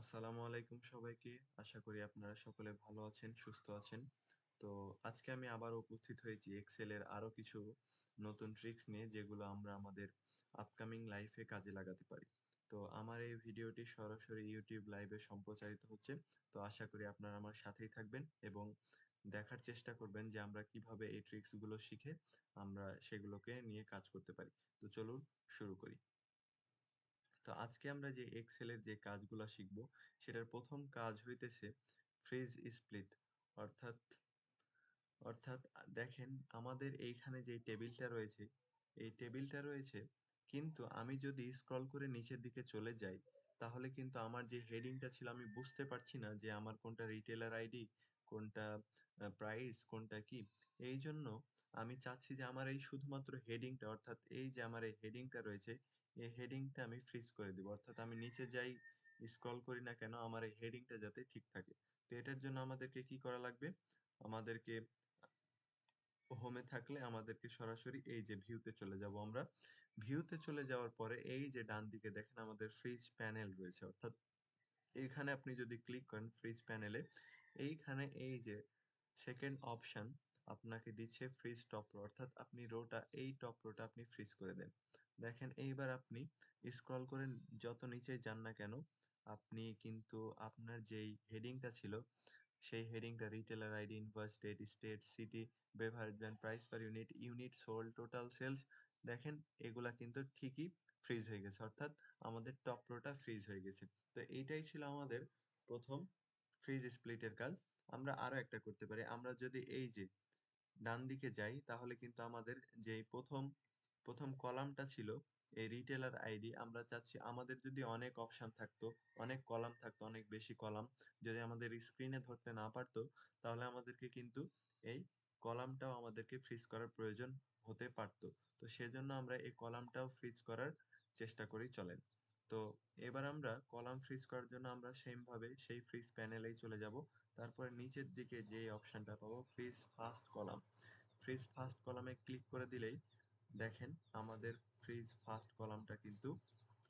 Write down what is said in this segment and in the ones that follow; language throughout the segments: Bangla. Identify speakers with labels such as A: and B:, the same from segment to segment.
A: আসসালামু আলাইকুম সবাইকে। আশা করি আপনারা সকলে ভালো আছেন, সুস্থ আছেন। তো আজকে আমি আবারও উপস্থিত হয়েছি এক্সেলের আরো কিছু নতুন ট্রিকস নিয়ে যেগুলো আমরা আমাদের আপকামিং লাইফে কাজে লাগাতে পারি। তো আমার এই ভিডিওটি সরাসরি YouTube লাইভে সম্প্রচারিত হচ্ছে। তো আশা করি আপনারা আমার সাথেই থাকবেন এবং দেখার চেষ্টা করবেন যে আমরা কিভাবে এই ট্রিকস গুলো শিখে আমরা সেগুলোকে নিয়ে কাজ করতে পারি। তো চলুন শুরু করি। তো আজকে আমরা যে এক্সেলের যে কাজগুলা শিখব, সেটার ১ম কাজ হইতেছে ফ্রিজ স্প্লিট। অর্থাৎ অর্থাৎ দেখেন আমাদের এইখানে যে টেবিলটা রয়েছে, এই টেবিলটা রয়েছে কিন্তু আমি যদি স্ক্রল করে নিচের দিকে চলে যাই, তাহলে কিন্তু আমার যে হেডিংটা ছিল আমি বুঝতে পারছি না যে আমার কোনটা রিটেইলার আইডি, কোনটা প্রাইস, কোনটা কি। এইজন্য আমি চাচ্ছি যে আমার এই শুধুমাত্র হেডিংটা অর্থাৎ এই যে আমার এই হেডিংটা রয়েছে, এই হেডিংটা আমি ফ্রিজ করে দিব। অর্থাৎ আমি নিচে যাই, স্ক্রল করি না কেন আমার এই হেডিংটা যাতে ঠিক থাকে। তো এটার জন্য আমাদেরকে কি করা লাগবে? আমাদেরকে হোমে থাকলে আমাদেরকে সরাসরি এই যে ভিউতে চলে যাব আমরা। ভিউতে চলে যাওয়ার পরে এই যে ডান দিকে দেখেন আমাদের ফ্রিজ প্যানেল রয়েছে। অর্থাৎ এইখানে আপনি যদি ক্লিক করেন ফ্রিজ প্যানেলে, এইখানে এই যে 2nd অপশন আপনাকে দিচ্ছে ফ্রিজ টপ রো অর্থাৎ আপনি রোটা এই টপ রোটা আপনি ফ্রিজ করে দেন। দেখেন এইবার আপনি স্ক্রল করে যত নিচেই যান না কেন, আপনি কিন্তু আপনার যেই হেডিংটা ছিল, সেই হেডিংটা retailer ID, invoice date, state, city, beverage brand, price per unit, unit sold, total sales দেখেন এগুলা কিন্তু ঠিকই ফ্রিজ হয়ে গেছে। অর্থাৎ আমাদের টপ রোটা ফ্রিজ হয়ে গেছে। তো এইটাই ছিল আমাদের ১ম ফ্রিজ স্প্লিট এর কাজ। আমরা আরো একটা করতে পারি। আমরা যদি এই যে ডান দিকে যাই তাহলে কিন্তু আমাদের যেই ১ম কলামটা ছিল এই রিটেইলার আইডি আমরা চাচ্ছি আমাদের যদি অনেক অপশন থাকতো, অনেক কলাম থাকতো, অনেক বেশি কলাম যদি আমাদের স্ক্রিনে ধরতে না পারতো, তাহলে আমাদেরকে কিন্তু এই কলামটাও আমাদেরকে ফ্রিজ করার প্রয়োজন হতে পারত। তো সেজন্য আমরা এই কলামটাও ফ্রিজ করার চেষ্টা করি চলেন। তো এবার আমরা কলাম ফ্রিজ করার জন্য আমরা সেম ভাবে সেই ফ্রিজ প্যানেলেই চলে যাব। তারপরে নিচের দিকে যে অপশনটা পাবো fridge first column. Fridge first কলামে ক্লিক করে দিলেই দেখেন আমাদের ফ্রিজ ফার্স্ট কলামটা কিন্তু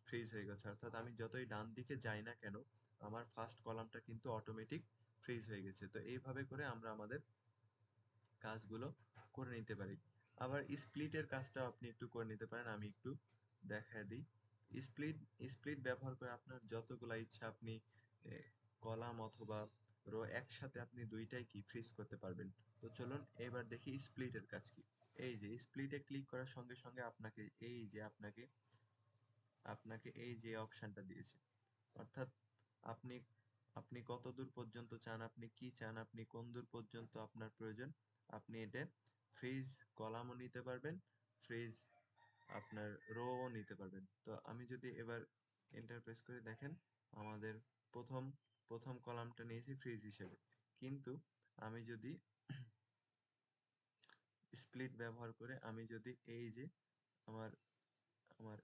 A: ফ্রিজ হয়ে গেছে। অর্থাৎ আমি যতই ডান দিকে যাই না কেন আমার ফার্স্ট কলামটা কিন্তু অটোমেটিক ফ্রিজ হয়ে গেছে। তো এইভাবে করে আমরা আমাদের কাজগুলো করে নিতে পারি। আবার স্প্লিটের কাজটাও আপনি একটু করে নিতে পারেন। আমি একটু দেখায় দিই। স্প্লিট স্প্লিট ব্যবহার করে আপনার যতগুলা ইচ্ছা আপনি এ কলাম অথবা রো একসাথে আপনি ২ টাই কি ফ্রিজ করতে পারবেন। তো চলুন এবার দেখি স্প্লিটের কাজ কি। এই যে স্প্লিটে ক্লিক করার সঙ্গে, সঙ্গে আপনাকে এই যে আপনাকে এই যে অপশনটা দিয়েছে। অর্থাৎ আপনি আপনি কতদূর পর্যন্ত চান, আপনি কি চান, আপনি কোন দূর পর্যন্ত আপনার প্রয়োজন, আপনি এটা ফ্রিজ কলামও নিতে পারবেন, ফ্রিজ আপনার রো ও নিতে পারবেন। তো আমি যদি এবার এন্টার প্রেস করে দেখেন আমাদের ১ম ১ম কলামটা নিয়েছি ফ্রিজ হিসেবে। কিন্তু আমি যদি স্প্লিট ব্যবহার করে আমি যদি এই যে আমার আমার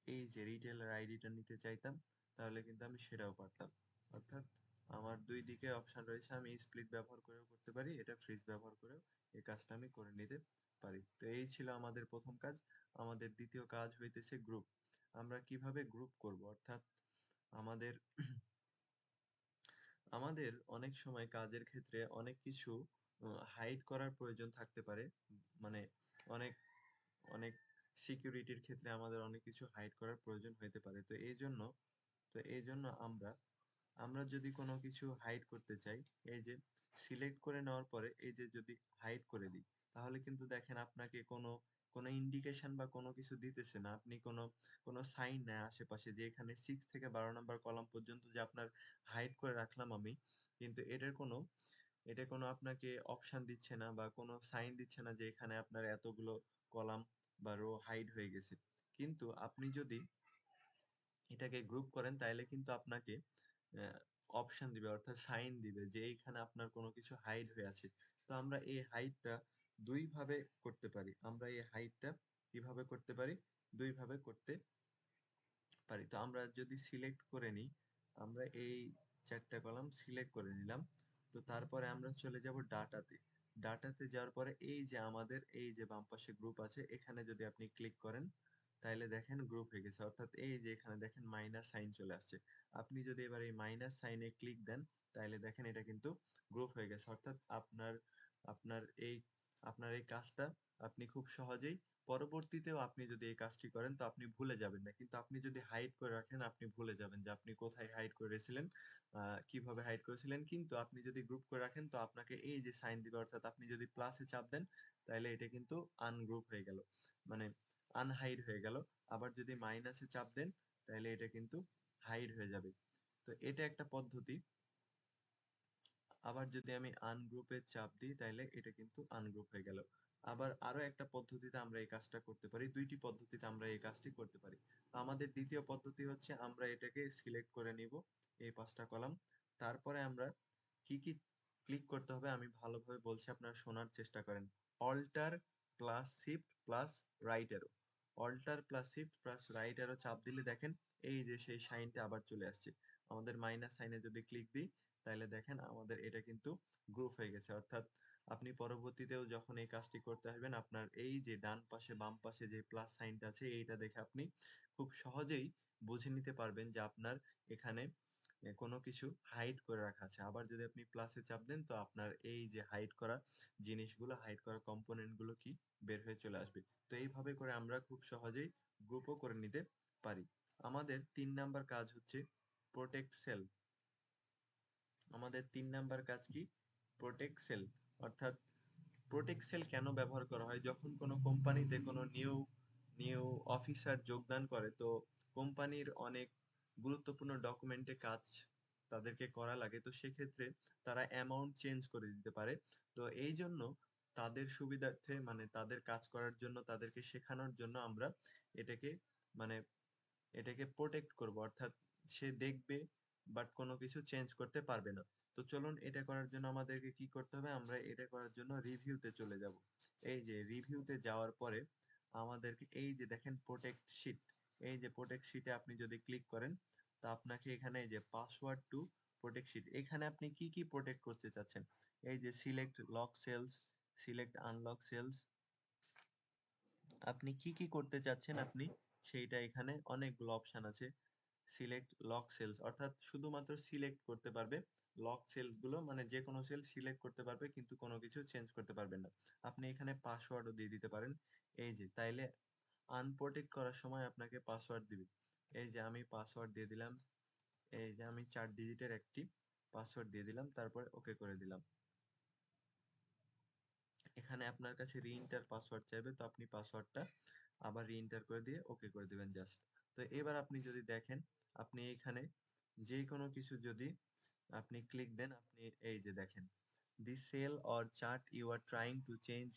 A: এই যে রিটেইলার আইডিটা নিতে চাইতাম, তাহলে কিন্তু আমি সেটাও পারতাম। অর্থাৎ আমার ২ দিকে অপশন রয়েছে। আমি স্প্লিট ব্যবহার করেও করতে পারি, এটা ফ্রিজ ব্যবহার করেও এই কাজটা আমি করে নিতে পারি। তো এই ছিল আমাদের ১ম কাজ। আমাদের ২য় কাজ হইতেছে গ্রুপ। আমরা কিভাবে গ্রুপ করব? অর্থাৎ আমাদের আমাদের অনেক সময় কাজের ক্ষেত্রে অনেক কিছু হাইড করার প্রয়োজন থাকতে পারে। মানে অনেক অনেক সিকিউরিটির ক্ষেত্রে আমাদের অনেক কিছু হাইড করার প্রয়োজন হইতে পারে। তো এইজন্য আমরা যদি কোনো কিছু হাইড করতে চাই, এই যে সিলেক্ট করে নেওয়ার পরে এই যে যদি হাইড করে দিই, তাহলে কিন্তু দেখেন আপনাকে কোনো ইন্ডিকেশন বা কোনো কিছু দিতেছে না। আপনি কোনো সাইন নাই আশেপাশে যে এখানে 6 থেকে 12 নাম্বার কলাম পর্যন্ত যে আপনার হাইড করে রাখলাম আমি, কিন্তু এটা কোনো আপনাকে অপশন দিচ্ছে না বা কোনো সাইন দিচ্ছে না যে এখানে আপনার এতগুলো কলাম বা রো হাইড হয়ে গেছে। কিন্তু আপনি যদি এটাকে গ্রুপ করেন তাইলে কিন্তু আপনাকে অ্যা অপশন দিবে অর্থাৎ সাইন দিবে যে এইখানে আপনার কোনো কিছু হাইড হয়ে আছে। তো আমরা এই হাইডটা ২ ভাবে করতে পারি। আমরা এই হাইডটা কিভাবে করতে পারি? ২ ভাবে করতে পারি। তো আমরা যদি সিলেক্ট করে নিই, আমরা এই ৪ টা কলাম সিলেক্ট করে নিলাম। তো তারপরে আমরা চলে যাব ডাটাতে। ডাটাতে যাওয়ার পরে এই যে আমাদের এই যে বাম পাশে গ্রুপ আছে এখানে যদি আপনি ক্লিক করেন, তাইলে দেখেন গ্রুপ হয়ে গেছে। অর্থাৎ এই যে এখানে দেখেন মাইনাস সাইন চলে আসছে। আপনি যদি এবার এই মাইনাস সাইনে ক্লিক দেন, তাইলে দেখেন এটা কিন্তু গ্রুপ হয়ে গেছে। অর্থাৎ আপনার এই আপনার এই কাজটা আপনি খুব সহজেই পরবর্তীতেও আপনি যদি এই কাজটি করেন তো আপনি ভুলে যাবেন না। কিন্তু আপনি যদি হাইড করে রাখেন আপনি ভুলে যাবেন যে আপনি কোথায় হাইড করেছিলেন, কিভাবে হাইড করেছিলেন। কিন্তু আপনি যদি গ্রুপ করে রাখেন তো আপনাকে এই যে সাইন দিবে, অর্থাৎ আপনি যদি প্লাসে চাপ দেন তাইলে এটা কিন্তু আনগ্রুপ হয়ে গেল। মানে আনহাইড হয়ে গেল। আবার যদি মাইনাসে চাপ দেন তাহলে এটা কিন্তু হাইড হয়ে যাবে। তো এটা একটা পদ্ধতি। আবার যদি আমি আনগ্রুপে চাপ দিই তাহলে এটা কিন্তু আনগ্রুপ হয়ে গেল। আবার আরো একটা পদ্ধতিতে আমরা এই কাজটা করতে পারি। দুইটি পদ্ধতিতে আমরা এই কাজটি করতে পারি। তো আমাদের দ্বিতীয় পদ্ধতি হচ্ছে আমরা এটাকে সিলেক্ট করে নিব, এই ৫টা কলাম। তারপরে আমরা কি কি ক্লিক করতে হবে আমি ভালোভাবে বলছি, আপনারা শোনার চেষ্টা করেন। Alt plus shift plus right arrow. Alt plus shift plus right arrow চাপ দিলে দেখেন এই যে সেই সাইনটা আবার চলে আসছে। আমাদের মাইনাস সাইনে যদি ক্লিক দিই তাহলে দেখেন আমাদের এটা কিন্তু গ্রুপ হয়ে গেছে। অর্থাৎ আপনি পরবর্তীতেও যখন এই কাজটি করতে আসবেন আপনার এই যে ডান পাশে বাম পাশে যে প্লাস সাইনটা আছে এইটা দেখে আপনি খুব সহজেই বুঝে নিতে পারবেন যে আপনার এখানে কোনো কিছু হাইড করে রাখা আছে। আবার যদি আপনি প্লাসে চাপ দেন তো আপনার এই যে হাইড করা জিনিসগুলো, হাইড করা কম্পোনেন্ট গুলো কি বের হয়ে চলে আসবে। তো এইভাবে করে আমরা খুব সহজেই গ্রুপও করে নিতে পারি। আমাদের ৩ নাম্বার কাজ হচ্ছে প্রোটেক্ট সেল। আমাদের ৩ নাম্বার কাজ কি? Protect cell. অর্থাৎ প্রোটেক্ট সেল কেন ব্যবহার করা হয়? যখন কোনো কোম্পানিতে কোনো নিউ নিউ অফিসার যোগদান করে তো কোম্পানির অনেক গুরুত্বপূর্ণ ডকুমেন্টে কাজ তাদেরকে করা লাগে। তো সেক্ষেত্রে তারা অ্যামাউন্ট চেঞ্জ করে দিতে পারে। তো এই জন্য তাদের সুবিধার্থে মানে তাদের কাজ করার জন্য তাদেরকে শেখানোর জন্য আমরা এটাকে মানে এটাকে প্রোটেক্ট করব। অর্থাৎ সে দেখবে বাট কোনো কিছু চেঞ্জ করতে পারবে না। তো চলুন এটা করার জন্য আমাদেরকে কি করতে হবে? আমরা এটা করার জন্য রিভিউতে চলে যাব। এই যে রিভিউতে যাওয়ার পরে আমাদেরকে এই যে দেখেন প্রোটেক্ট শিট, এই যে প্রোটেক্ট শিটে আপনি যদি ক্লিক করেন তো আপনাকে এখানে এই যে পাসওয়ার্ড টু প্রোটেক্ট শিট, এখানে আপনি কি কি প্রোটেক্ট করতে চাচ্ছেন? এই যে select lock cells, select unlock cells, আপনি কি কি করতে চাচ্ছেন আপনি সেইটা এখানে অনেকগুলো অপশন আছে। সিলেক্ট লক সেলস অর্থাৎ শুধুমাত্র সিলেক্ট করতে পারবে লক সেলস গুলো, মানে যে কোনো সেল সিলেক্ট করতে পারবে কিন্তু কোনো কিছু চেঞ্জ করতে পারবেন না। আপনি এখানে পাসওয়ার্ডও দিয়ে দিতে পারেন। এই যে তাইলে আনপ্রোটেক্ট করার সময় আপনাকে পাসওয়ার্ড দিবে। এই যে আমি পাসওয়ার্ড দিয়ে দিলাম। এই যে আমি 4 ডিজিটের একটি পাসওয়ার্ড দিয়ে দিলাম, তারপরে ওকে করে দিলাম। এখানে আপনার কাছে রি-এন্টার পাসওয়ার্ড চাইবে, তো আপনি পাসওয়ার্ডটা আবার রি-এন্টার করে দিয়ে ওকে করে দিবেন জাস্ট। তো এবার আপনি যদি দেখেন আপনি এখানে যে কোনো কিছু যদি আপনি ক্লিক দেন আপনি এই যে দেখেন the cell or chart you are trying to change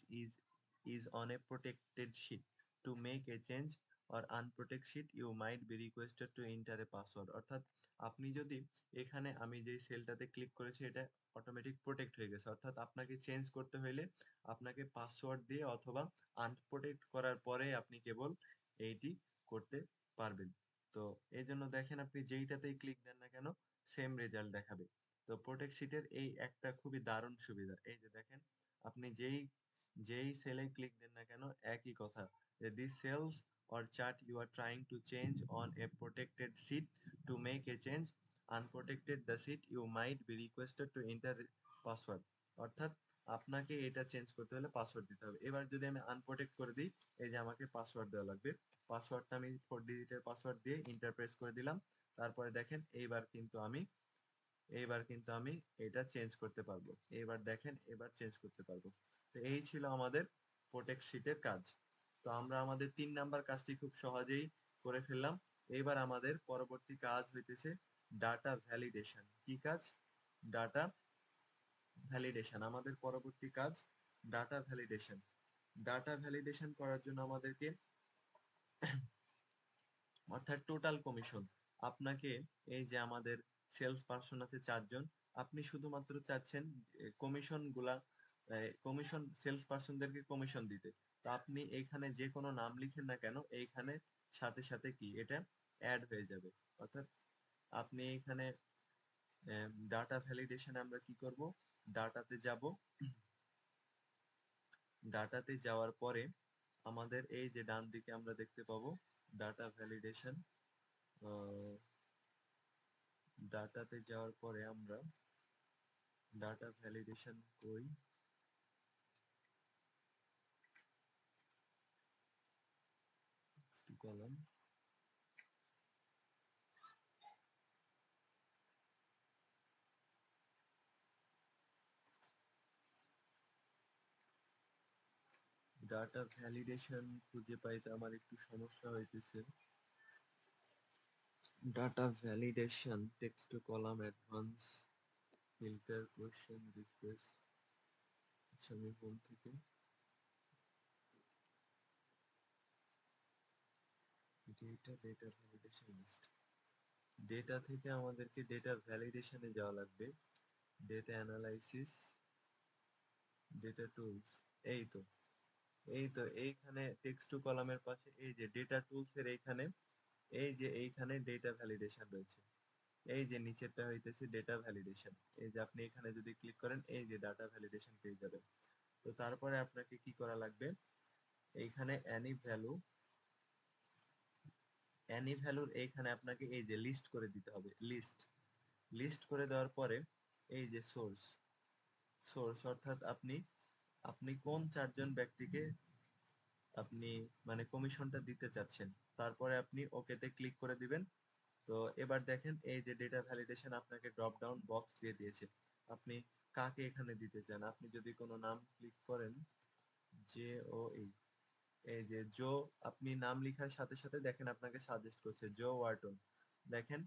A: is on a protected sheet. To make a change or unprotected sheet you might be requested to enter a password। অর্থাৎ আপনি যদি এখানে আমি যে সেলটাতে ক্লিক করেছি এটা অটোমেটিক প্রোটেক্ট হয়ে গেছে, অর্থাৎ আপনাকে চেঞ্জ করতে হইলে আপনাকে পাসওয়ার্ড দিয়ে অথবা আনপ্রোটেক্ট করার পরে আপনি কেবল এইটি করতে পারবেন। তো এই জন্য দেখেন আপনি যেইটাতেই ক্লিক দেন না কেন সেম রেজাল্ট দেখাবে। তো প্রোটেক্ট শিটের এই একটা খুবই দারুণ সুবিধা। এই যে দেখেন আপনি যেই যেই সেলে ক্লিক দেন না কেন একই কথা, যে this cells or chart you are trying to change on a protected sheet, to make a change unprotected the sheet you might be requested to enter password। অর্থাৎ আপনাকে এটা চেঞ্জ করতে হলে পাসওয়ার্ড দিতে হবে। এবার যদি আমি আনপ্রোটেক্ট করে দিই এই যে আমাকে পাসওয়ার্ড দেওয়া লাগবে। পাসওয়ার্ডটা আমি 4 ডিজিটের পাসওয়ার্ড দিয়ে এন্টার প্রেস করে দিলাম। তারপরে দেখেন এইবার কিন্তু আমি এটা চেঞ্জ করতে পারবো। এবার দেখেন এবার চেঞ্জ করতে পারবো। তো এই ছিল আমাদের প্রোটেক্ট শীটের কাজ। তো আমরা আমাদের ৩ নাম্বার কাজটি খুব সহজেই করে ফেললাম। এবার আমাদের পরবর্তী কাজ হইতেছে ডাটা ভ্যালিডেশন। কি কাজ? Data validation. আমাদের পরবর্তী কাজ ডাটা ভ্যালিডেশন। ডাটা ভ্যালিডেশন করার জন্য আমাদেরকে অর্থাৎ টোটাল কমিশন আপনাকে এই যে আমাদের সেলস পার্সন আছে ৪ জন, আপনি শুধুমাত্র চাচ্ছেন কমিশন গুলা কমিশন সেলস পার্সনদেরকে কমিশন দিতে। তো আপনি এইখানে যে কোনো নাম লিখেন না কেন এইখানে সাথে সাথে কি এটা অ্যাড হয়ে যাবে। অর্থাৎ আপনি এখানে ডাটা ভ্যালিডেশনে আমরা কি করব? ডাটাতে যাব। ডাটাতে যাওয়ার পরে আমাদের এই যে ডান দিকে আমরা দেখতে পাবো ডাটা ভ্যালিডেশন, ডাটাতে যাওয়ার পরে আমরা ডাটা ভ্যালিডেশন কই, কলাম, ডাটা ভ্যালিডেশন খুঁজে পাইতে আমার একটু সমস্যা হইতেছে। Data validation text to column advance filter question request. আচ্ছা, আমি হোম থেকে ডেটা ভ্যালিডেশন লিস্ট, ডেটা থেকে আমাদেরকে ডেটা ভ্যালিডেশনে যাওয়া লাগবে। ডেটা অ্যানালাইসিস, ডেটা টুলস, এই তো এইখানে টেক্সট টু কলামের পাশে এই যে ডেটা টুলস এর এইখানে, এই যে এইখানে ডেটা ভ্যালিডেশন রয়েছে। এই যে নিচেরটা হইতেছে ডেটা ভ্যালিডেশন। এই যে আপনি এখানে যদি ক্লিক করেন এই যে ডাটা ভ্যালিডেশন পেয়ে যাবেন। তো তারপরে আপনাকে কি করা লাগবে, এইখানে অ্যানি ভ্যালুর এইখানে আপনাকে এই যে লিস্ট করে দিতে হবে। লিস্ট করে দেওয়ার পরে এই যে সোর্স অর্থাৎ আপনি আপনি কোন চারজন ব্যক্তিকে আপনি মানে কমিশনটা দিতে চাচ্ছেন, তারপরে আপনি ওকেতে ক্লিক করে দিবেন। তো এবার দেখেন এই যে ডেটা ভ্যালিডেশন আপনাকে ড্রপ ডাউন বক্স দিয়ে দিয়েছে, আপনি কাকে এখানে দিতে চান। আপনি যদি কোনো নাম ক্লিক করেন, জে ও এই, এই যে জো, আপনি নাম লেখার সাথে সাথে দেখেন আপনাকে সাজেস্ট করছে জো ওয়াটন। দেখেন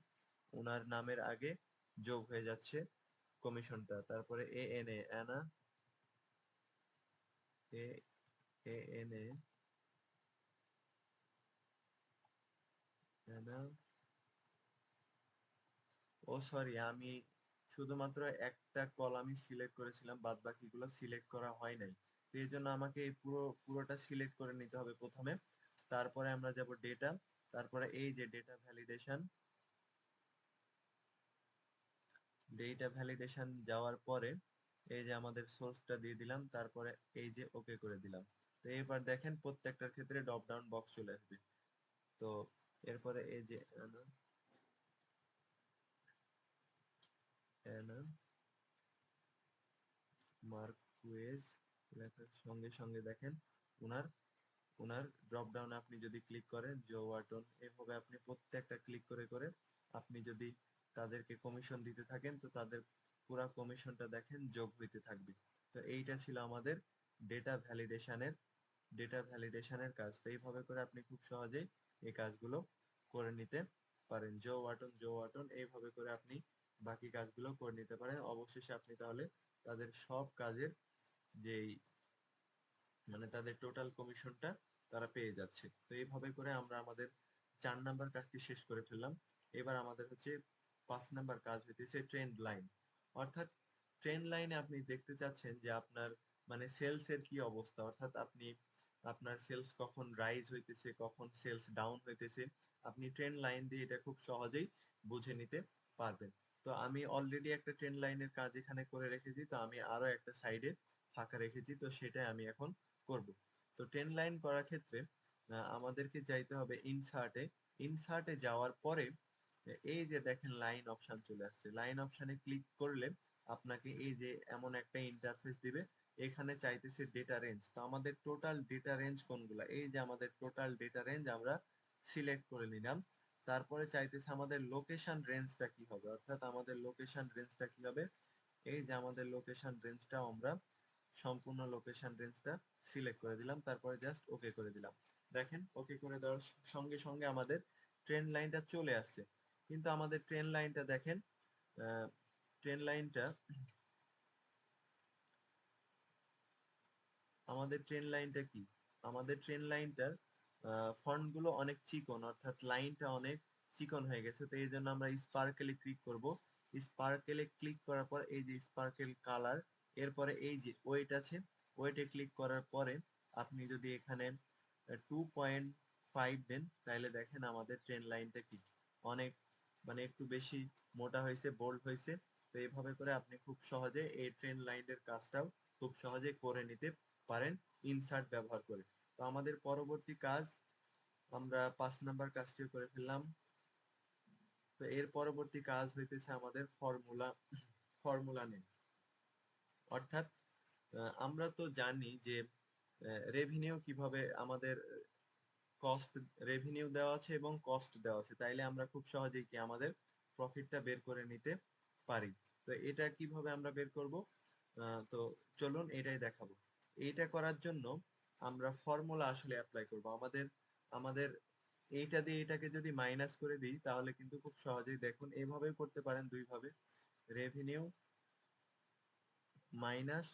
A: ওনার নামের আগে যোগ হয়ে যাচ্ছে কমিশনটা। তারপরে A N A Anna, A A N A Anna, ও সরি, আমি শুধুমাত্র একটা কলামই সিলেক্ট করেছিলাম, বাদ বাকিগুলো সিলেক্ট করা হয় নাই। তো এই জন্য আমাকে এই পুরোটা সিলেক্ট করে নিতে হবে প্রথমে। তারপরে আমরা যাব ডেটা, তারপরে এই যে ডেটা ভ্যালিডেশন যাওয়ার পরে এই যে আমাদের সোর্সটা দিয়ে দিলাম, তারপরে এই যে ওকে করে দিলাম। তো এবার দেখেন প্রত্যেকটার ক্ষেত্রে ড্রপ ডাউন বক্স চলে আসবে। তো এরপরে এই যে অ্যানা মার্কুয়েজ লেখার সঙ্গে সঙ্গে দেখেন উনার উনার ড্রপ ডাউনে আপনি যদি ক্লিক করেন জো ওয়াটন, এভাবে আপনি প্রত্যেকটা ক্লিক করে করে আপনি যদি তাদেরকে কমিশন দিতে থাকেন তো তাদের পুরা কমিশনটা দেখেন যোগ হইতে থাকবে। তো এইটা ছিল আমাদের ডেটা ভ্যালিডেশনের ডেটা ভ্যালিডেশনের কাজ। তো এইভাবে করে আপনি খুব সহজেই এই কাজগুলো করে নিতে পারেন। জো ওয়াটন এইভাবে করে আপনি বাকি কাজগুলো করে নিতে পারেন। অবশেষে আপনি তাহলে তাদের সব কাজের যেই মানে তাদের টোটাল কমিশনটা তারা পেয়ে যাচ্ছে। তো এইভাবে করে আমরা আমাদের 4 নাম্বার কাজটি শেষ করে ফেললাম। এবার আমাদের হচ্ছে 5 নাম্বার কাজ হইতেছে ট্রেন্ড লাইন। অর্থাৎ ট্রেন্ড লাইনে আপনি দেখতে চাচ্ছেন যে আপনার মানে সেলস এর কি অবস্থা, অর্থাৎ আপনি আপনার সেলস কখন রাইজ হইতেছে কখন সেলস ডাউন হইতেছে, আপনি ট্রেন্ড লাইন দিয়ে এটা খুব সহজেই বুঝে নিতে পারবেন। তো আমি অলরেডি একটা ট্রেন্ড লাইনের কাজ এখানে করে রেখেছি, তো আমি আরো একটা সাইডে ফাঁকা রেখেছি, তো সেটাই আমি এখন করব। তো ট্রেন্ড লাইন করার ক্ষেত্রে আমাদেরকে যাইতে হবে ইনসার্টে যাওয়ার পরে এই যে দেখেন লাইন অপশন চলে আসছে, লাইন অপশনে ক্লিক করলে আপনাকে এই যে এমন একটা ইন্টারফেস দিবে। এখানে চাইতেছে ডেটা রেঞ্জ, তো আমাদের টোটাল ডেটা রেঞ্জ কোনগুলা, এই যে আমাদের টোটাল ডেটা রেঞ্জ আমরা সিলেক্ট করে নিলাম। তারপরে চাইতেছে আমাদের লোকেশন রেঞ্জটা কি হবে, অর্থাৎ আমাদের লোকেশন রেঞ্জটা কি হবে, এই যে আমাদের লোকেশন রেঞ্জটা আমরা সম্পূর্ণ লোকেশন রেঞ্জটা সিলেক্ট করে দিলাম, তারপরে জাস্ট ওকে করে দিলাম। দেখেন ওকে করে দেওয়ার সঙ্গে সঙ্গে আমাদের ট্রেন লাইনটা চলে আসছে। কিন্তু আমাদের ট্রেন লাইনটা দেখেন, ট্রেন লাইনটা আমাদের ট্রেন লাইনটা কি, আমাদের ট্রেন লাইনটার ফন্ট গুলো অনেক চিকন, অর্থাৎ লাইনটা অনেক চিকন হয়ে গেছে। তো এই জন্য আমরা স্পার্কেলে ক্লিক করব। স্পার্কেলে ক্লিক করার পর এই যে স্পার্কেল কালার, এরপরে এই যে ওয়েট আছে, ওয়েটে ক্লিক করার পরে আপনি যদি এখানে 2.5 দেন তাহলে দেখেন আমাদের ট্রেন লাইনটা কি অনেক মানে একটু বেশি মোটা হয়েছে, বোল্ড হয়েছে। তো এইভাবে করে আপনি খুব সহজে এই ট্রেন লাইনের কাজটাও খুব সহজে করে নিতে পারেন ইনসার্ট ব্যবহার করে। তো আমাদের পরবর্তী কাজ আমরা 5 নাম্বার কাজটিও করে ফেললাম। তো এর পরবর্তী কাজ হইতেছে আমাদের ফর্মুলা নেম। অর্থাৎ আমরা তো জানি যে রেভিনিউ কিভাবে আমাদের কস্ট রেভিনিউ দেওয়া আছে এবং কস্ট দেওয়া আছে, তাইলে আমরা খুব সহজেই কি আমাদের প্রফিটটা বের করে নিতে পারি। তো এটা কিভাবে আমরা বের করব, তো চলুন এটাই দেখাবো। এইটা করার জন্য আমরা ফর্মুলা আসলে অ্যাপ্লাই করব। আমাদের আমাদের এইটা দিয়ে এটাকে যদি মাইনাস করে দিই তাহলে কিন্তু খুব সহজেই দেখুন এভাবেও করতে পারেন, দুই ভাবে। Revenue minus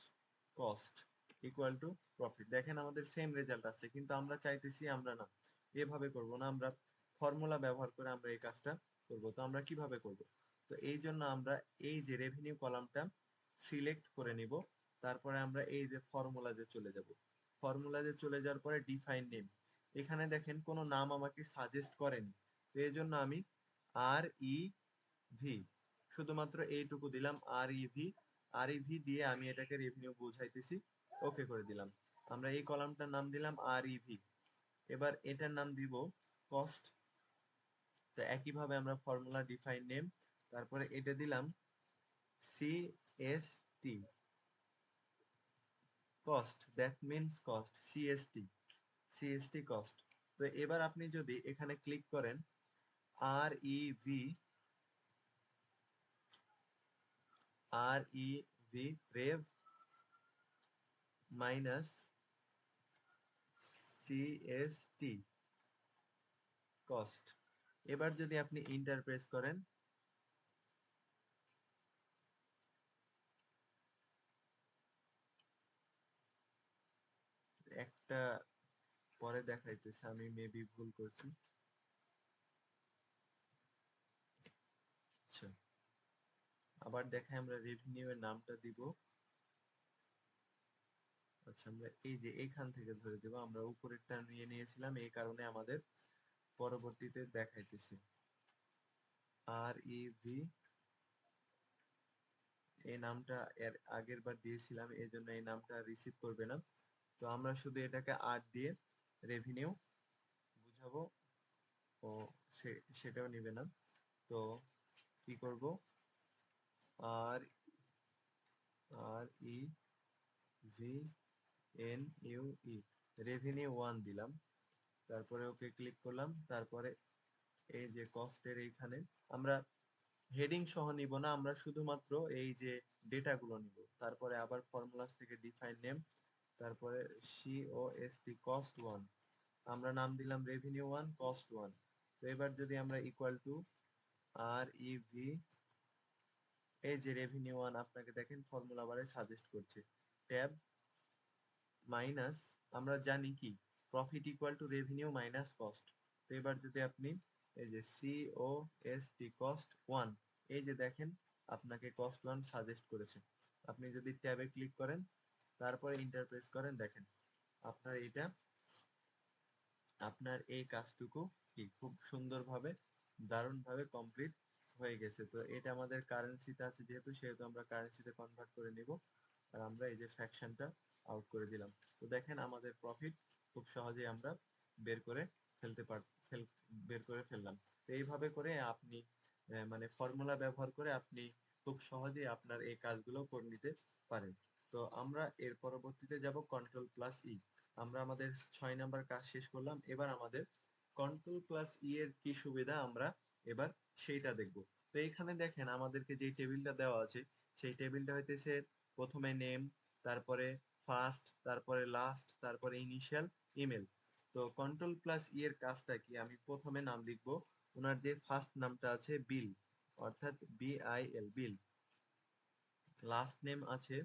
A: cost equal to profit. দেখেন আমাদের সেম রেজাল্ট আসছে, কিন্তু আমরা চাইতেছি আমরা না, এভাবে করব না, আমরা ফর্মুলা ব্যবহার করে আমরা এই কাজটা করব। তো আমরা কিভাবে করব? তো এই জন্য আমরা এই যে রেভিনিউ কলামটা সিলেক্ট করে নিব, তারপরে আমরা এই যে ফর্মুলাতে চলে যাব। ফর্মুলাতে চলে যাওয়ার পরে ডিফাইন নেম, এখানে দেখেন কোনো নাম আমাকে সাজেস্ট করেনি। তো এই জন্য আমি আর ই ভি, শুধুমাত্র এইটুকু দিলাম, আর E V. R E V দিয়ে আমি এটাকে রেভিনিউ বোঝাইতেছি, ওকে করে দিলাম। আমরা এই কলামটার নাম দিলাম আর ই ভি। এবার এটার নাম দিব কস্ট। তো একইভাবে আমরা ফর্মুলা ডিফাইন নেম, তারপরে এটা দিলাম C S T, cost, that means cost, CST, CST cost. তো এবার আপনি যদি এখানে ক্লিক করেন, R E V, R E V rev minus CST cost. এবার যদি আপনি ইন্টার প্রেস করেন, একটা পরে দেখাইতেছে, আমি মেবি ভুল করছি। আচ্ছা, আবার দেখাই, আমরা রেভিনিউ এর নামটা দিব। আচ্ছা, আমরা এই যে এখান থেকে ধরে দেব, আমরা উপরেরটা নিয়ে নিয়েছিলাম এই কারণে আমাদের পরবর্তীতে দেখাইতেছে। আর ই ভি, এই নামটা এর আগের বার দিয়েছিলাম, এই জন্য এই নামটা রিসিভ করবে না। তো আমরা শুধু এটাকে আর দিয়ে রেভিনিউ বুঝাবো, ও সেটাও নিবে না। তো কি করব, আর R E V N U E, revenue one দিলাম, তারপরে ওকে ক্লিক করলাম। তারপরে এই যে কস্টের এইখানে আমরা হেডিং সহ নিব না, আমরা শুধুমাত্র এই যে ডেটাগুলো নিব। তারপরে আবার ফর্মুলাস থেকে ডিফাইন নেম, তারপরে সিওএসটি কস্ট ওয়ান, আমরা নাম দিলাম রেভিনিউ ওয়ান কস্ট ওয়ান। তো এবার যদি আমরা equal to R E V, এই যে রেভিনিউ ওয়ান আপনাকে দেখেন ফর্মুলা বারে সাজেস্ট করছে, ট্যাব মাইনাস, আমরা জানি কি profit equal to revenue minus cost. তো এবার যদি আপনি এই যে সিওএসটি কস্ট ওয়ান, এই যে দেখেন আপনাকে কস্ট ওয়ান সাজেস্ট করেছে। আপনি যদি ট্যাবে ক্লিক করেন, তারপরে ইন্টারপ্রেস করেন, দেখেন আপনার এটা, আপনার এই কাজটুকু কি খুব সুন্দরভাবে, দারুণভাবে কমপ্লিট হয়ে গেছে। তো এটা আমাদের কারেন্সিতে আছে যেহেতু, সেহেতু আমরা কারেন্সিতে কনভার্ট করে নিব। আর আমরা এই যে ফ্র্যাকশনটা আউট করে দিলাম। তো দেখেন আমাদের প্রফিট খুব সহজেই আমরা বের করে ফেলতে পার ফেল- বের করে ফেললাম। তো এইভাবে করে আপনি মানে ফর্মুলা ব্যবহার করে আপনি খুব সহজেই আপনার এই কাজগুলো করে নিতে পারেন। তো আমরা এর পরবর্তীতে যাব কন্ট্রোল প্লাস ই। আমরা আমাদের 6 নাম্বার কাজ শেষ করলাম, এবার আমাদের কন্ট্রোল প্লাস ই এর কি সুবিধা আমরা এবার সেইটা দেখব। তো এইখানে দেখেন আমাদেরকে যে টেবিলটা দেওয়া আছে, সেই টেবিলটা হইতেছে প্রথমে নেম, তারপরে ফার্স্ট, তারপরে লাস্ট, তারপরে ইনিশিয়াল, ইমেল। তো কন্ট্রোল প্লাস ই এর কাজটা কি, আমি প্রথমে নাম লিখবো, ওনার যে ফার্স্ট নামটা আছে বিল, অর্থাৎ বিআইএল, বিল। লাস্ট নেম আছে,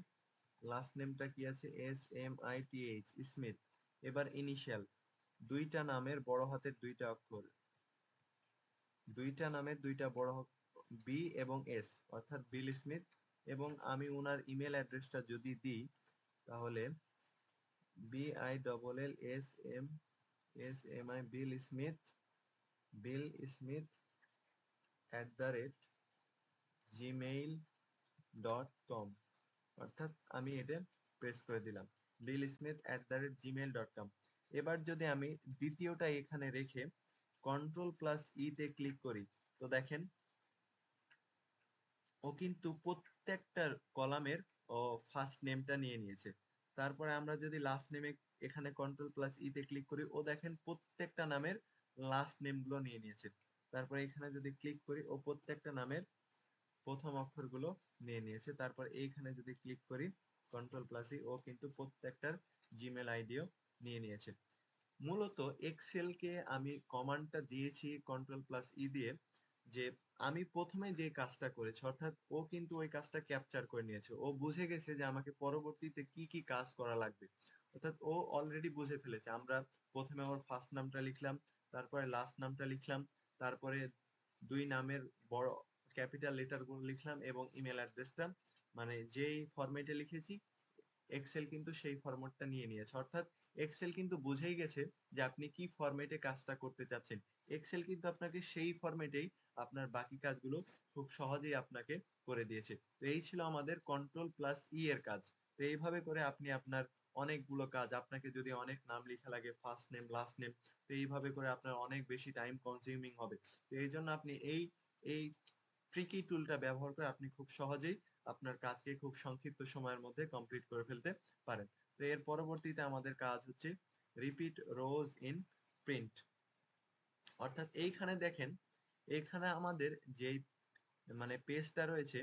A: লাস্ট নেমটা কি আছে, SMITH, স্মিথ। এবার ইনিশিয়াল, দুইটা নামের বড় হাতের দুইটা অক্ষর, দুইটা নামের দুইটা বড় বি এবং এস, অর্থাৎ বিল স্মিথ। এবং আমি ওনার ইমেল অ্যাড্রেসটা যদি দিই, তাহলে BILLSMI, বিল স্মিথ, বিল স্মিথ @gmail.com, অর্থাৎ আমি এটা প্রেস করে দিলাম, বিল স্মিথ @gmail.com। এবার যদি আমি দ্বিতীয়টা এখানে রেখে কন্ট্রোল প্লাস ই তে ক্লিক করি, তো দেখেন ও কিন্তু প্রত্যেকটার কলামের ফার্স্ট নেমটা নিয়ে নিয়েছে। তারপরে আমরা যদি লাস্ট নেমে এখানে কন্ট্রোল প্লাস ই তে ক্লিক করি, ও দেখেন প্রত্যেকটা নামের লাস্ট নেম গুলো নিয়ে নিয়েছে। তারপরে এখানে যদি ক্লিক করি, ও প্রত্যেকটা নামের প্রথম অক্ষরগুলো নিয়ে নিয়েছে। তারপর এইখানে যদি ক্লিক করি কন্ট্রোল প্লাস ই, ও কিন্তু প্রত্যেকটার জিমেল আইডিও নিয়ে নিয়েছে। মূলত এক্সেলকে আমি কমান্ডটা দিয়েছি কন্ট্রোল প্লাস ই দিয়ে, যে আমি প্রথমে যে কাজটা করেছি অর্থাৎ ও কিন্তু ওই কাজটা ক্যাপচার করে নিয়েছে। ও বুঝে গেছে যে আমাকে পরবর্তীতে কি কি কাজ করা লাগবে। অর্থাৎ ও অলরেডি বুঝে ফেলেছে। আমরা প্রথমে ওর ফার্স্ট নামটা লিখলাম, তারপরে লাস্ট নামটা লিখলাম, তারপরে দুই নামের বড় ক্যাপিটাল লেটার গুলো লিখলাম এবং ইমেল অ্যাড্রেসটা মানে যেই ফরম্যাটে লিখেছি এক্সেল কিন্তু সেই ফরম্যাটটা নিয়ে নিয়েছে। অর্থাৎ এক্সেল কিন্তু বুঝেই গেছে যে আপনি কি ফরম্যাটে কাজটা করতে চাচ্ছেন। এক্সেল কিন্তু আপনাকে সেই ফরম্যাটেই আপনার বাকি কাজগুলো খুব সহজেই আপনাকে করে দিয়েছে। তো এই ছিল আমাদের কন্ট্রোল প্লাস ই এর কাজ। তো এইভাবে করে আপনি আপনার অনেকগুলো কাজ, আপনাকে যদি অনেক নাম লেখা লাগে ফার্স্ট নেম লাস্ট নেম, তো এইভাবে করে আপনার অনেক বেশি টাইম কনজিউমিং হবে। তো এই জন্য আপনি এই ট্রিকি টুলটা ব্যবহার করে আপনি খুব সহজেই আপনার কাজকে খুব সংক্ষিপ্ত সময়ের মধ্যে কমপ্লিট করে ফেলতে পারেন। তো এর পরবর্তীতে আমাদের কাজ হচ্ছে রিপিট রোজ ইন প্রিন্ট। অর্থাৎ এইখানে দেখেন, এখানে আমাদের যেই মানে পেজটা রয়েছে,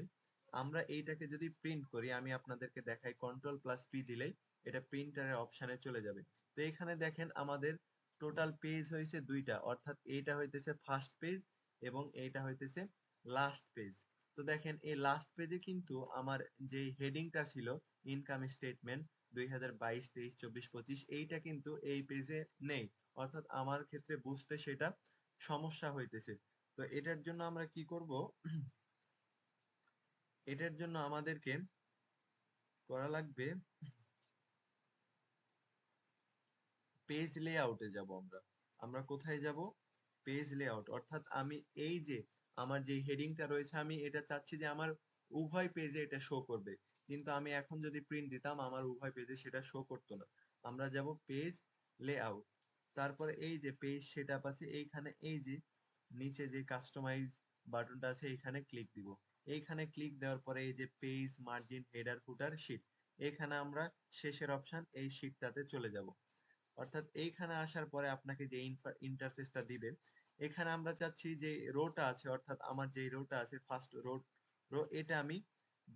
A: আমরা এইটাকে যদি প্রিন্ট করি, আমি আপনাদেরকে দেখাই কন্ট্রোল প্লাস পি দিলেই এটা প্রিন্টারের অপশানে চলে যাবে। তো এখানে দেখেন আমাদের টোটাল পেজ হয়েছে দুইটা, অর্থাৎ এইটা হইতেছে ফার্স্ট পেজ এবং এইটা হইতেছে লাস্ট পেজ। তো দেখেন এই লাস্ট পেজে কিন্তু আমার যে হেডিংটা ছিল ইনকাম স্টেটমেন্ট 2022, 23, 24, 25, এইটা কিন্তু এই পেজে নেই। অর্থাৎ আমার ক্ষেত্রে বুঝতে সেটা সমস্যা হইতেছে। তো এটার জন্য আমরা কি করব, এটার জন্য আমাদেরকে করা লাগবে পেজ লেআউটে যাব আমরা। আমরা কোথায় যাব? Page layout. অর্থাৎ আমি এই যে আমার যে হেডিংটা রয়েছে আমি এটা চাচ্ছি যে আমার উভয় পেজে এটা শো করবে। কিন্তু আমি এখন যদি প্রিন্ট দিতাম আমার উভয় পেজে সেটা শো করতো না। আমরা যাব পেজ লেআউট। তারপরে এই যে পেজ সেটআপ আছে এইখানে, এই যে নিচে যে কাস্টমাইজ বাটনটা আছে এইখানে ক্লিক দিব। এইখানে ক্লিক দেওয়ার পরে এই যে page margin header footer sheet, এখানে আমরা শেষের অপশন এই শিটটাতে চলে যাব। অর্থাৎ এইখানে আসার পরে আপনাকে যে ইন্টারফেসটা দিবে, এখানে আমরা চাচ্ছি যে রোটা আছে অর্থাৎ আমার যে রোটা আছে ফার্স্ট রো এটা আমি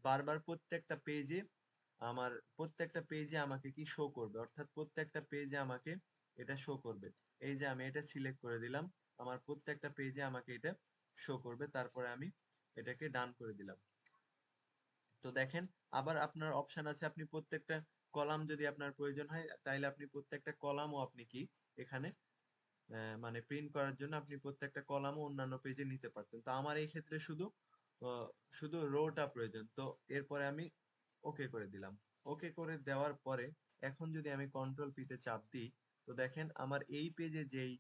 A: বারবার প্রত্যেকটা পেজে আমাকে কি শো করবে, অর্থাৎ প্রত্যেকটা পেজে আমাকে এটা শো করবে। এই যে আমি এটা সিলেক্ট করে দিলাম, আমার প্রত্যেকটা পেজে আমাকে এটা শো করবে। তারপরে আমি এটাকে ডান করে দিলাম। তো দেখেন আবার আপনার অপশন আছে, আপনি প্রত্যেকটা কলাম যদি আপনার প্রয়োজন হয় তাইলে আপনি প্রত্যেকটা কলামও আপনি কি এখানে মানে প্রিন্ট করার জন্য আপনি প্রত্যেকটা কলামও অন্যান্য পেজে নিতে পারতেন। তো আমার এই ক্ষেত্রে শুধু শুধু রোটা প্রয়োজন। তো এরপরে আমি ওকে করে দিলাম। ওকে করে দেওয়ার পরে এখন যদি আমি কন্ট্রোল পি তে চাপ দিই, তো দেখেন আমার এই পেজে যেই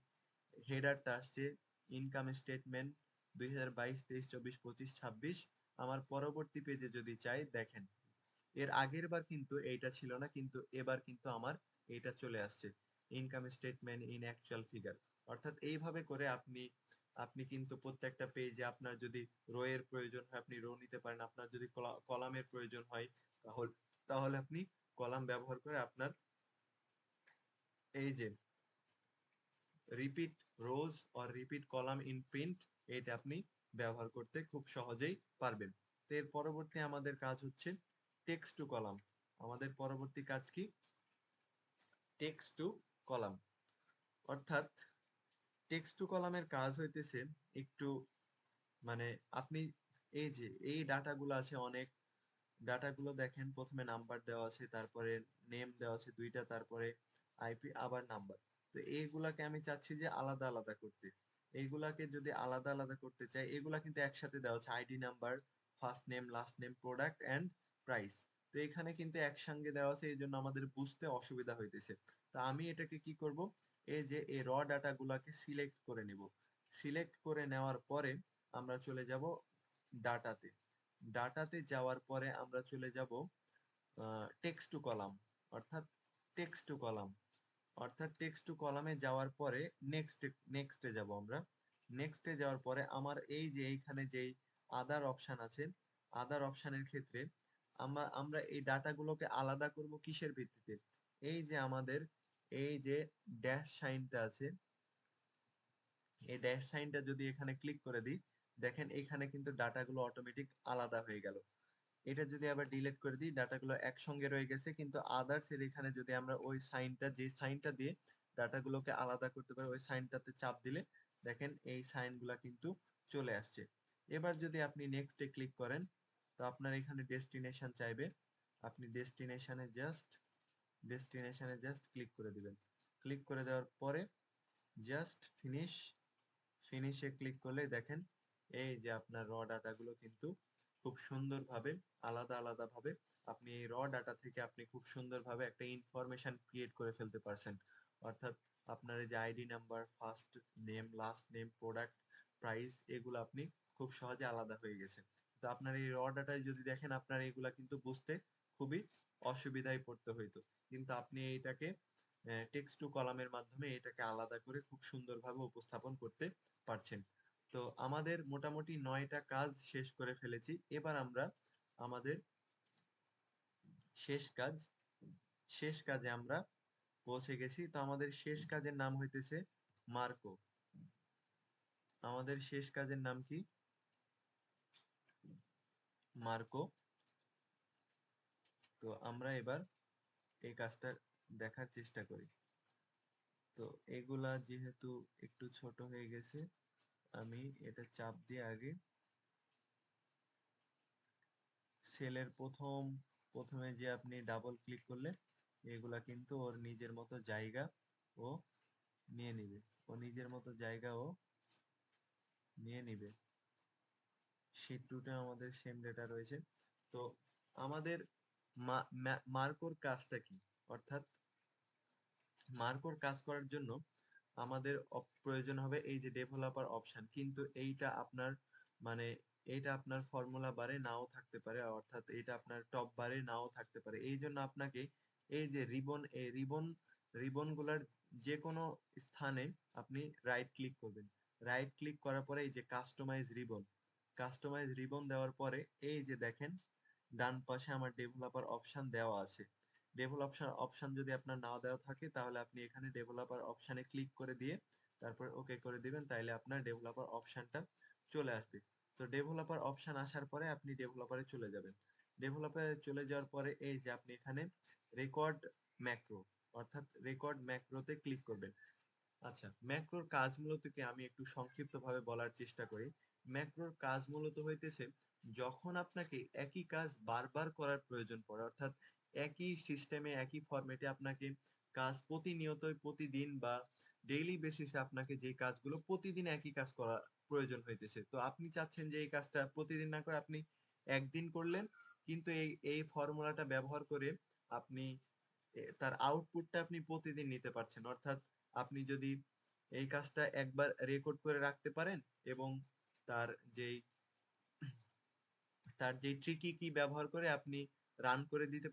A: হেডারটা আসছে ইনকাম স্টেটমেন্ট 2022, 23, 24, 25, 26, আমার পরবর্তী পেজে যদি চাই দেখেন এর আগের বার কিন্তু এইটা ছিল না, কিন্তু এবার কিন্তু আমার এইটা চলে আসছে income statement in actual figure. অর্থাৎ এইভাবে করে আপনি আপনি কিন্তু প্রত্যেকটা পেজে আপনার যদি রো এর প্রয়োজন হয় আপনি রো নিতে পারেন, আপনার যদি কলামের প্রয়োজন হয় তাহলে তাহলে আপনি কলাম ব্যবহার করে আপনার এই যে repeat rose or repeat column in print এটা আপনি ব্যবহার করতে খুব সহজেই পারবেন। তো এর পরবর্তী আমাদের কাজ হচ্ছে টেক্সট টু কলাম। আমাদের পরবর্তী কাজ কি? Text to column. অর্থাৎ টেক্সট টু কলামের কাজ হইতেছে একটু মানে আপনি এই যে এই ডাটাগুলো আছে অনেক ডাটাগুলো দেখেন, প্রথমে নাম্বার দেওয়া আছে, তারপরে নেম দেওয়া আছে দুইটা, তারপরে আইপি আবার নাম্বার। তো এইগুলাকে আমি চাচ্ছি যে আলাদা আলাদা করতে। এইগুলাকে যদি আলাদা আলাদা করতে চাই, এগুলা কিন্তু একসাথে দেওয়া আছে ID number, first name last name product and price. তো এখানে কিন্তু একসঙ্গে দেওয়া আছে এই জন্য আমাদের বুঝতে অসুবিধা হইতেছে। তো আমি এটাকে কি করব, এই যে এই র ডাটা গুলাকে সিলেক্ট করে নিব। সিলেক্ট করে নেওয়ার পরে আমরা চলে যাব ডাটাতে। ডাটাতে যাওয়ার পরে আমরা চলে যাব টেক্সট টু কলাম। অর্থাৎ টেক্সট টু কলাম অর্থাৎ টেক্সট টু কলামে যাওয়ার পরে নেক্সটে যাব আমরা। নেক্সটে যাওয়ার পরে আমার এই যে এইখানে যেই আদার অপশন আছে, আদার অপশনের ক্ষেত্রে আমরা এই ডাটাগুলোকে আলাদা করব কিসের ভিত্তিতে? এই যে আমাদের এই যে ড্যাশ সাইনটা আছে, এই ড্যাশ সাইনটা যদি এখানে ক্লিক করে দিই, দেখেন এখানে কিন্তু ডাটাগুলো অটোমেটিক আলাদা হয়ে গেল। এটা যদি আবার ডিলিট করে দিই, ডাটাগুলো একসঙ্গে রয়ে গেছে, কিন্তু আদার্স এর এখানে যদি আমরা ওই সাইনটা, যে সাইনটা দিয়ে ডাটাগুলোকে আলাদা করতে পারি, ওই সাইনটাতে চাপ দিলে দেখেন এই সাইনগুলা কিন্তু চলে আসছে। এবার যদি আপনি নেক্সটে ক্লিক করেন, তো আপনার এখানে ডেস্টিনেশন চাইবে, আপনি ডেস্টিনেশনে জাস্ট ক্লিক করে দিবেন। ক্লিক করে দেওয়ার পরে জাস্ট ফিনিশে ক্লিক করলে দেখেন এই যে আপনার র ডাটাগুলো কিন্তু খুব সুন্দরভাবে আলাদা ভাবে আপনি এই র ডাটা থেকে আপনি খুব সুন্দরভাবে একটা ইনফরমেশন ক্রিয়েট করে ফেলতে পারছেন। অর্থাৎ আপনার এই যে ID number, first name, last name, product, price, এগুলো আপনি খুব সহজে আলাদা হয়ে গেছে। তো আপনার এই র ডাটায় যদি দেখেন, আপনার এগুলা কিন্তু বুঝতে খুবই অসুবিধায় পড়তে হইতো, কিন্তু আপনি এইটাকে টেক্সট টু কলামের মাধ্যমে এটাকে আলাদা করে খুব সুন্দরভাবে উপস্থাপন করতে পারছেন। তো আমাদের মোটামুটি 9টা কাজ শেষ করে ফেলেছি। এবার আমরা আমাদের শেষ কাজ শেষ কাজে আমরা পৌঁছে গেছি। তো আমাদের শেষ কাজের নাম হইতেছে মার্কো। আমাদের শেষ কাজের নাম কি? মার্কো। তো আমরা এবার এই কাজটা দেখার চেষ্টা করি। তো এগুলা যেহেতু একটু ছোট হয়ে গেছে, আমি এটা চাপ দিয়ে আগে সেলের প্রথমে যে আপনি ডাবল ক্লিক করলে এগুলা কিন্তু ওর নিজের মতো জায়গা ও নিয়ে নিবে। ও নিজের মতো জায়গা ও নিয়ে নিবে। শীট 2 তে আমাদের সেম ডেটা রয়েছে। তো আমাদের মার্কোর কাজটা কি? অর্থাৎ মার্কোর কাজ করার জন্য আমাদের প্রয়োজন হবে এই যে ডেভেলপার অপশন, কিন্তু এইটা আপনার মানে এইটা আপনার ফর্মুলা বারে নাও থাকতে পারে, অর্থাৎ এইটা আপনার টপ বারে নাও থাকতে পারে। এই জন্য আপনাকে এই যে রিবন গুলার যে কোনো স্থানে আপনি রাইট ক্লিক করবেন। রাইট ক্লিক করার পরে এই যে কাস্টমাইজ রিবন দেওয়ার পরে এই যে দেখেন ডান পাশে আমার ডেভেলপার অপশন দেওয়া আছে। অপশন যদি আপনার নাও দেওয়া থাকে, তাহলে আপনি এখানে ডেভেলপার অপশনে ক্লিক করে দিয়ে তারপর ওকে করে দিবেন, তাইলে আপনার ডেভেলপার অপশনটা চলে আসবে। তো ডেভেলপার অপশন আসার পরে আপনি ডেভেলপারে চলে যাবেন। ডেভেলপারে চলে যাওয়ার পরে এই যে আপনি এখানে রেকর্ড ম্যাক্রো, অর্থাৎ রেকর্ড ম্যাক্রোতে ক্লিক করবেন। আচ্ছা, ম্যাক্রোর কাজ মূলত কি আমি একটু সংক্ষিপ্তভাবে বলার চেষ্টা করি। ম্যাক্রোর কাজ মূলত হইতেছে যখন আপনাকে একই কাজ বারবার করার প্রয়োজন পড়ে, অর্থাৎ একই সিস্টেমে একই ফরম্যাটে আপনাকে কাজ প্রতিনিয়তই প্রতিদিন বা ডেইলি বেসিসে আপনাকে যে কাজগুলো প্রতিদিন একই কাজ করা প্রয়োজন হইতেছে, তো আপনি চাচ্ছেন যে এই কাজটা প্রতিদিন না করে আপনি একদিন করলেন, কিন্তু এই ফর্মুলাটা ব্যবহার করে আপনি তার আউটপুটটা আপনি প্রতিদিন নিতে পারছেন। অর্থাৎ আপনি যদি এই কাজটা একবার রেকর্ড করে রাখতে পারেন এবং তার যেই যেই ট্রিকি কি ব্যবহার করে আপনি রান করে দিতে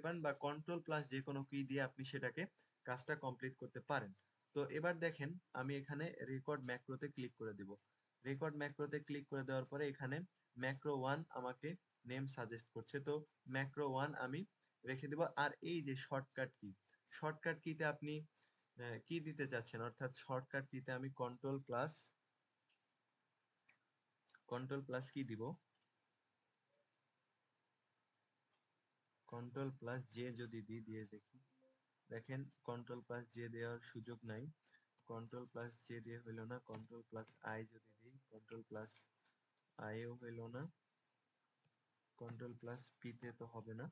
A: পারেন বা কন্ট্রোল প্লাস যে কোনো কি দিয়ে আপনি সেটাকে কাজটা কমপ্লিট করতে পারেন। তো এবার দেখেন আমি এখানে রেকর্ড ম্যাক্রোতে ক্লিক করে দিব। রেকর্ড ম্যাক্রোতে ক্লিক করে দেওয়ার পরে এখানে ম্যাক্রো 1 আমাকে নেম সাজেস্ট করছে, তো ম্যাক্রো 1 আমি রেখে দিব। আর এই যে শর্টকাট কিতে আপনি কি দিতে চাচ্ছেন, অর্থাৎ শর্টকাট কিতে আমি কন্ট্রোল প্লাস কি দিব, কন্ট্রোল প্লাস জে যদি দিয়ে দেখি, দেখেন কন্ট্রোল প্লাস জে দেওয়ার সুযোগ নাই। কন্ট্রোল প্লাস জে দিয়ে হইল না। কন্ট্রোল প্লাস আই যদি দিই, কন্ট্রোল প্লাস আইও হইল না। কন্ট্রোল প্লাস পি তে তো হবে না।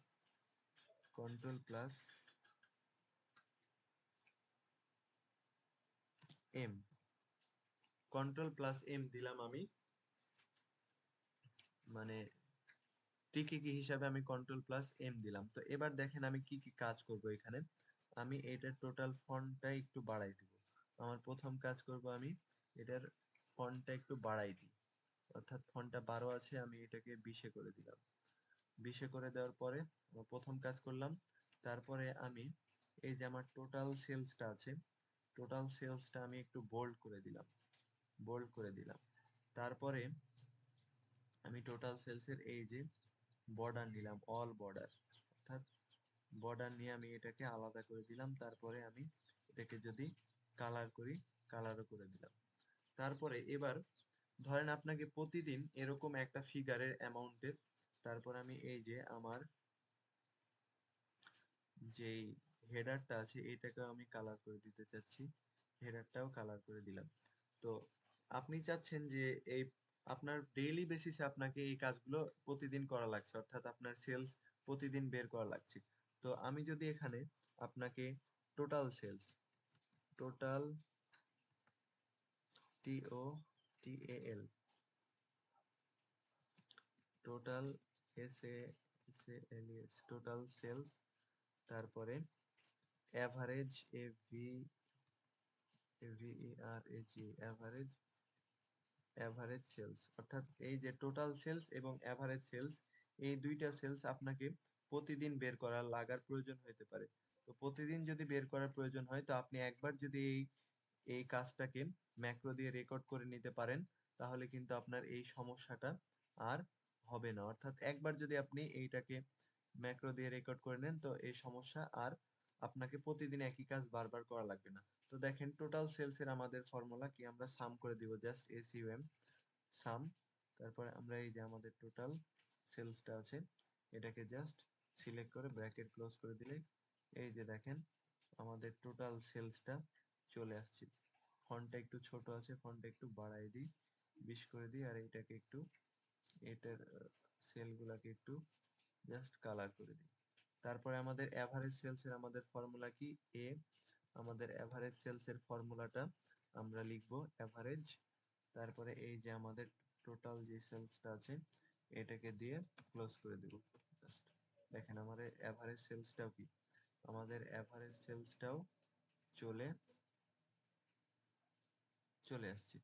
A: Control plus M, control plus M দিলাম আমি, মানে টিকি কি হিসাবে আমি কন্ট্রোল প্লাস এম দিলাম। তো এবার দেখেন আমি কি কি কাজ করব এখানে। আমি এটার টোটাল ফন্টটা একটু বাড়াই দিব। আমার প্রথম কাজ করব, আমি এটার ফন্টটা একটু বাড়াই দিই। অর্থাৎ ফন্টটা 12 আছে, আমি এটাকে 20-এ করে দিলাম। 20-এ করে দেওয়ার পরে প্রথম কাজ করলাম। তারপরে আমি এই যে আমার টোটাল সেলসটা আছে, টোটাল সেলসটা আমি একটু বোল্ড করে দিলাম, বোল্ড করে দিলাম। তারপরে আমি টোটাল সেলসের এই যে বর্ডার নিলাম, অল বর্ডার, অর্থাৎ বর্ডার নিয়ে আমি এটাকে আলাদা করে দিলাম। তারপরে আমি এটাকে যদি কালার করি, কালারও করে দিলাম। তারপরে এবার ধরেন আপনাকে প্রতিদিন এরকম একটা ফিগারের অ্যামাউন্টের, তারপর আমি এই যে আমার যেই হেডারটা আছে এটাকেও আমি কালার করে দিতে চাচ্ছি, হেডারটাও কালার করে দিলাম। তো আপনি চাচ্ছেন যে এই আপনার ডেইলি বেসিসে আপনাকে এই কাজগুলো প্রতিদিন করা লাগছে, অর্থাৎ আপনার সেলস প্রতিদিন বের করা লাগছে। তো আমি যদি এখানে আপনাকে total sales, total TOTAL, total SALES, total sales, তারপরে average AVERAG, average, average sales, অর্থাৎ এই যে টোটাল সেলস এবং অ্যাভারেজ সেলস, এই দুইটা সেলস আপনাকে প্রতিদিন বের করা লাগার প্রয়োজন হতে পারে। তো প্রতিদিন যদি বের করার প্রয়োজন হয়, তো আপনি একবার যদি এই এই কাজটাকে ম্যাক্রো দিয়ে রেকর্ড করে নিতে পারেন, তাহলে কিন্তু আপনার এই সমস্যাটা আর হবে না। অর্থাৎ একবার যদি আপনি এইটাকে ম্যাক্রো দিয়ে রেকর্ড করে নেন, তো এই সমস্যা আর আপনাকে প্রতিদিন একই কাজ বারবার করা লাগবে না। তো দেখেন টোটাল সেলস এর আমাদের ফর্মুলা কি, আমরা সাম করে দিব, জাস্ট SUM, সাম। তারপরে আমরা এই যে আমাদের টোটাল সেলসটা আছে এটাকে জাস্ট সিলেক্ট করে ব্র্যাকেট ক্লোজ করে দিলে এই যে দেখেন আমাদের টোটাল সেলসটা চলে আসছে। ফন্টটা একটু ছোট আছে, ফন্টটা একটু বাড়াই দিই, 20 করে দিই, আর এইটাকে একটু, এটার সেলগুলাকে একটু জাস্ট কালার করে দিই। তারপরে আমাদের এভারেজ সেলস এর আমাদের ফর্মুলা কি, এ, আমাদের এভারেজ সেলস এর ফর্মুলাটা আমরা লিখবো এভারেজ, তারপরে এই যে আমাদের টোটাল যে সেলসটা আছে এটাকে দিয়ে ক্লোজ করে দেব। জাস্ট দেখেন আমাদের এভারেজ সেলসটাও কি, আমাদের এভারেজ সেলসটাও চলে চলে আসছে।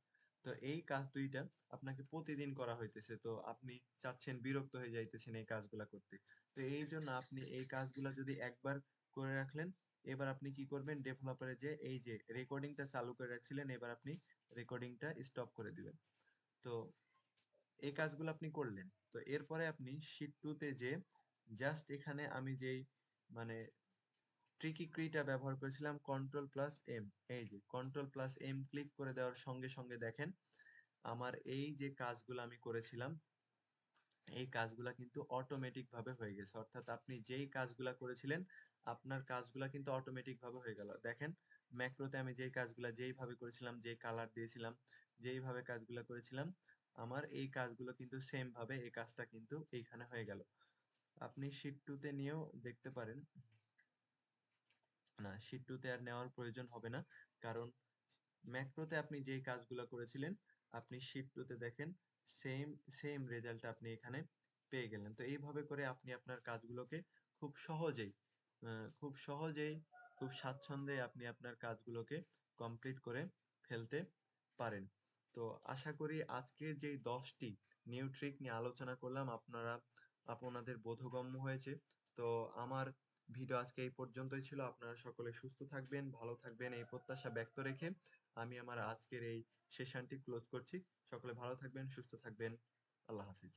A: তো এই কাজ দুইটা আপনাকে প্রতিদিন করা হইতেছে, তো আপনি চাচ্ছেন, বিরক্ত হয়ে যাইতেছেন এই কাজগুলা করতে। তো এই জন্য আপনি এই কাজগুলা যদি একবার করে রাখলেন, এবার আপনি কি করবেন, ডেভেলপারে যে এই যে রেকর্ডিংটা চালু করে রাখছিলেন, এবার আপনি রেকর্ডিংটা স্টপ করে দিবেন। তো এই কাজগুলো আপনি করলেন। তো এরপরে আপনি শিট 2 তে যে জাস্ট এখানে আমি যেই মানে ট্রিকি কিটা ব্যবহার করেছিলাম, কন্ট্রোল প্লাস এম, এই যে কন্ট্রোল প্লাস এম ক্লিক করে দেওয়ার সঙ্গে সঙ্গে দেখেন আমার এই যে কাজগুলো আমি করেছিলাম এই কাজগুলা কিন্তু অটোমেটিক ভাবে হয়ে গেছে। অর্থাৎ আপনি যেই কাজগুলা করেছিলেন আপনার কাজগুলা কিন্তু অটোমেটিক ভাবে হয়ে গেল। দেখেন ম্যাক্রোতে আমি যেই কাজগুলা যেইভাবে করেছিলাম, যেই কালার দিয়েছিলাম, যেইভাবে কাজগুলা করেছিলাম, আমার এই কাজগুলো কিন্তু সেম ভাবে এই কাজটা কিন্তু এইখানে হয়ে গেল। আপনি শিট 2 তে নিয়েও দেখতে পারেন। না, শিট 2 তে আর নেওয়ার প্রয়োজন হবে না, কারণ ম্যাক্রোতে আপনি যেই কাজগুলো করেছিলেন আপনি শিট 2 তে দেখেন সেম সেম রেজাল্ট আপনি এখানে পেয়ে গেলেন। তো এইভাবে করে আপনি আপনার কাজগুলোকে খুব সহজেই খুব সহজেই খুব স্বাচ্ছন্দ্যে আপনি আপনার কাজগুলোকে কমপ্লিট করে ফেলতে পারেন। তো আশা করি আজকের যেই 10টি নিউ ট্রিক নিয়ে আলোচনা করলাম আপনাদের বোধগম্য হয়েছে। তো আমার ভিডিও আজকে এই পর্যন্তই ছিল। আপনারা সকলে সুস্থ থাকবেন, ভালো থাকবেন এই প্রত্যাশা ব্যক্ত রেখে আমি আমার আজকের এই সেশনটি ক্লোজ করছি। সকলে ভালো থাকবেন, সুস্থ থাকবেন। আল্লাহ হাফিজ।